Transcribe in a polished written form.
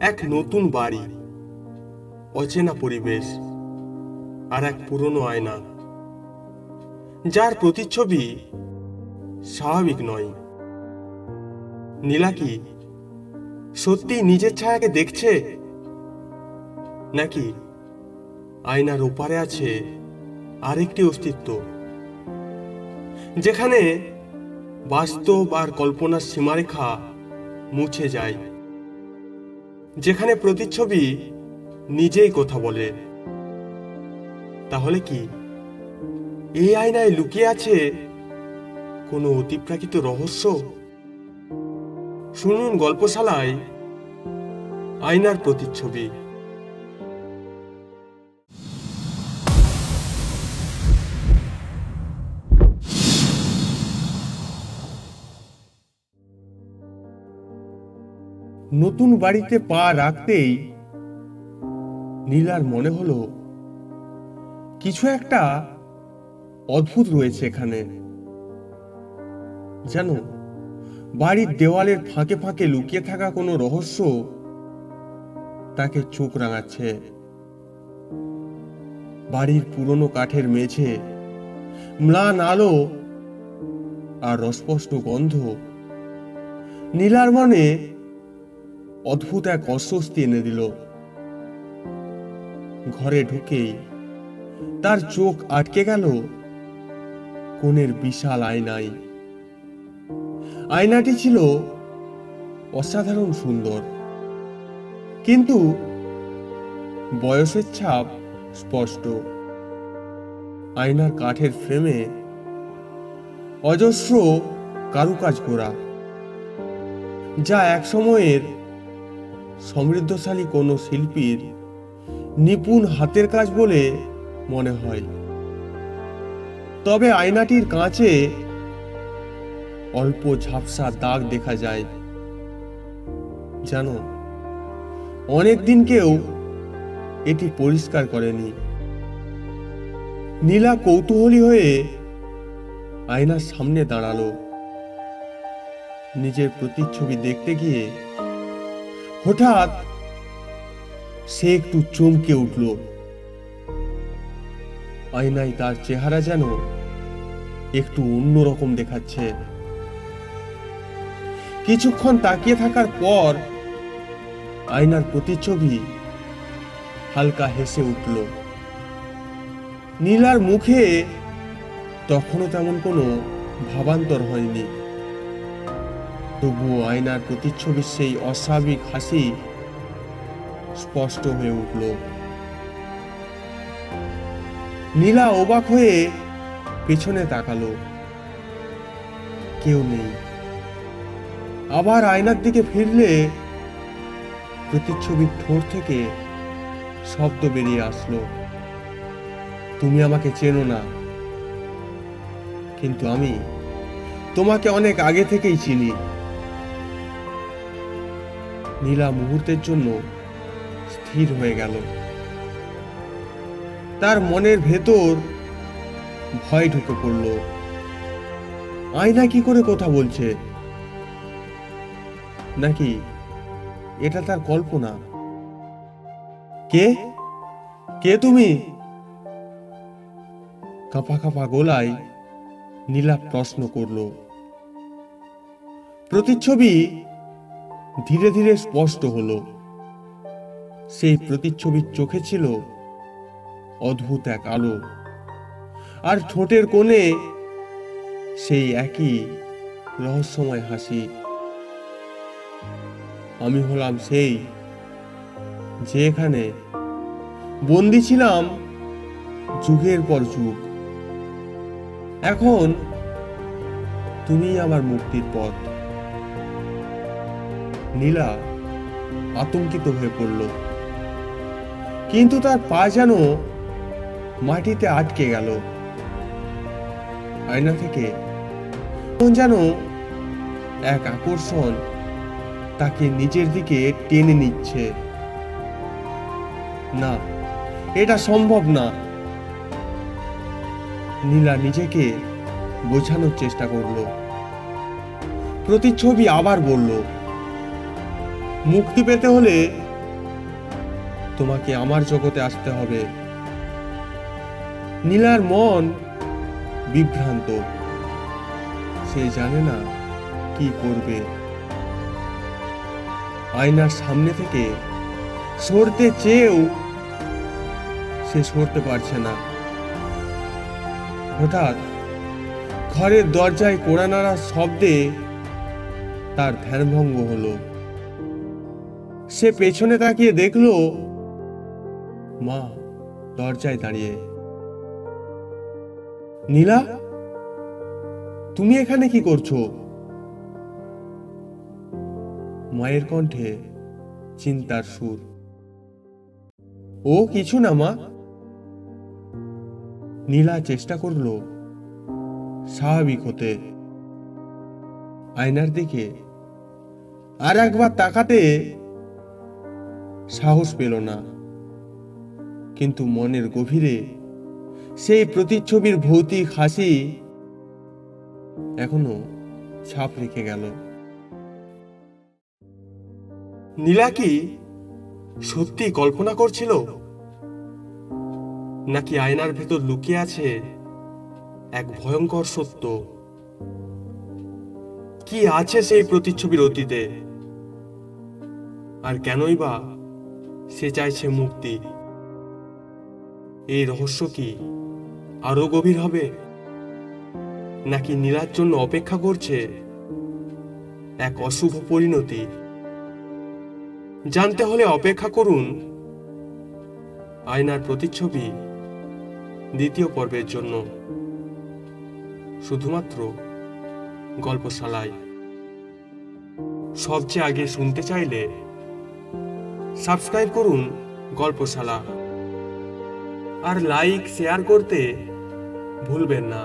এক নতুন বাড়ি, অচেনা পরিবেশ আর এক পুরনো আয়না, যার প্রতিচ্ছবি স্বাভাবিক নয়। নীলা কি সত্যি নিজের ছায়াকে দেখছে, নাকি আয়নার ওপারে আছে আরেকটি অস্তিত্ব, যেখানে বাস্তব আর কল্পনার সীমারেখা মুছে যায়, যেখানে প্রতিচ্ছবি নিজেই কথা বলে? তাহলে কি এই আয়নায় লুকিয়ে আছে কোনো অতিপ্রাকৃত রহস্য? শুনুন গল্পশালায় আয়নার প্রতিচ্ছবি। নতুন বাড়িতে পা রাখতেই নীলার মনে হলো কিছু একটা অদ্ভুত রয়েছে এখানে। জানো, বাড়ির দেওয়ালের ফাঁকে ফাঁকে লুকিয়ে থাকা কোনো রহস্য তাকে চোখ রাঙাচ্ছে। বাড়ির পুরনো কাঠের মেঝে, ম্লান আলো আর অস্পষ্ট গন্ধ নীলার মনে অদ্ভুত এক অস্বস্তি এনে দিল। ঘরে ঢুকেই তার চোখ আটকে গেল কোণের বিশাল আয়নায়। আয়নাটি ছিল অসাধারণ সুন্দর, কিন্তু বয়সের ছাপ স্পষ্ট। আয়নার কাঠের ফ্রেমে অজস্র কারুকাজ করা, যা এক সময়ের সমৃদ্ধশালী কোনো শিল্পীর নিপুণ হাতের কাজ বলে মনে হয়। তবে আয়নাটির কাঁচে অল্প ঝাপসা দাগ দেখা যায়, জানো, অনেকদিন কেউ এটি পরিষ্কার করেনি। নীলা কৌতূহলী হয়ে আয়নার সামনে দাঁড়ালো। নিজের প্রতিচ্ছবি দেখতে গিয়ে হঠাৎ সে একটু চমকে উঠল। আয়নায় তার চেহারা যেন একটু অন্যরকম দেখাচ্ছে। কিছুক্ষণ তাকিয়ে থাকার পর আয়নার প্রতিচ্ছবি হালকা হেসে উঠল। নীলার মুখে তখনও তেমন কোনো ভাবান্তর হয়নি, তবুও আয়নার প্রতিচ্ছবির সেই অস্বাভাবিক হাসি স্পষ্ট হয়ে উঠল। নীলা অবাক হয়ে পেছনে তাকালো, কেউ নেই। আবার আয়নার দিকে ফিরলে প্রতিচ্ছবির ঠোঁট থেকে শব্দ বেরিয়ে আসলো, তুমি আমাকে চেনো না, কিন্তু আমি তোমাকে অনেক আগে থেকেই চিনি। নীলা মুহূর্তের জন্য স্থির হয়ে গেল। তার মনের ভেতর ভয় ঢুকে পড়ল। আয়না কি করে কথা বলছে? নাকি এটা তার কল্পনা? কে কে তুমি? কাঁপা কাঁপা গলায় নীলা প্রশ্ন করল। প্রতিচ্ছবি ধীরে ধীরে স্পষ্ট হলো। সেই প্রতিচ্ছবির চোখে ছিল অদ্ভুত এক আলো, আর ঠোঁটের কোণে সেই একই রহস্যময় হাসি। আমি হলাম সেই যে এখানে বন্দী ছিলাম যুগের পর যুগ। এখন তুমি আমার মুক্তির পথ। নীলা আতঙ্কিত হয়ে পড়ল, কিন্তু তার পা যেন মাটিতে আটকে গেল। আয়না থেকে যেন এক আকর্ষণ তাকে নিজের দিকে টেনে নিচ্ছে। না, এটা সম্ভব না। নীলা নিজেকে বোঝানোর চেষ্টা করল। প্রতিচ্ছবি আবার বলল, মুক্তি পেতে হলে তোমাকে আমার জগতে আসতে হবে। নীলার মন বিভ্রান্ত, সে জানে না কি করবে। আয়নার সামনে থেকে সরতে চেয়েও সে সরতে পারছে না। হঠাৎ ঘরের দরজায় কড়া নাড়ার শব্দে তার ধ্যানভঙ্গ হলো। সে পেছনে তাকিয়ে দেখলো মা দরজায় দাঁড়িয়ে। নীলা, তুমি এখানে কি করছো? মায়ের কণ্ঠে চিন্তার সুর। ও কিছু না মা। নীলা চেষ্টা করলো স্বাভাবিক হতে। আয়নার দিকে আর একবার তাকাতে সাহস পেল না, কিন্তু মনের গভীরে সেই প্রতিচ্ছবির ভৌতিক হাসি এখনো ছাপ রেখে গেল। নীলা কি সত্যি কল্পনা করছিল, নাকি আয়নার ভেতর লুকিয়ে আছে এক ভয়ঙ্কর সত্য? কি আছে সেই প্রতিচ্ছবির অতীতে, আর কেনই বা সে চাইছে মুক্তি? এই রহস্য কি আরো গভীর হবে, নাকি নীলার জন্য অপেক্ষা করছে এক অশুভ পরিণতি? জানতে হলে অপেক্ষা করুন আয়নার প্রতিচ্ছবি দ্বিতীয় পর্বের জন্য, শুধুমাত্র গল্পশালায়। সবচেয়ে আগে শুনতে চাইলে সাবস্ক্রাইব করুন গল্পশালা, আর লাইক শেয়ার করতে ভুলবেন না।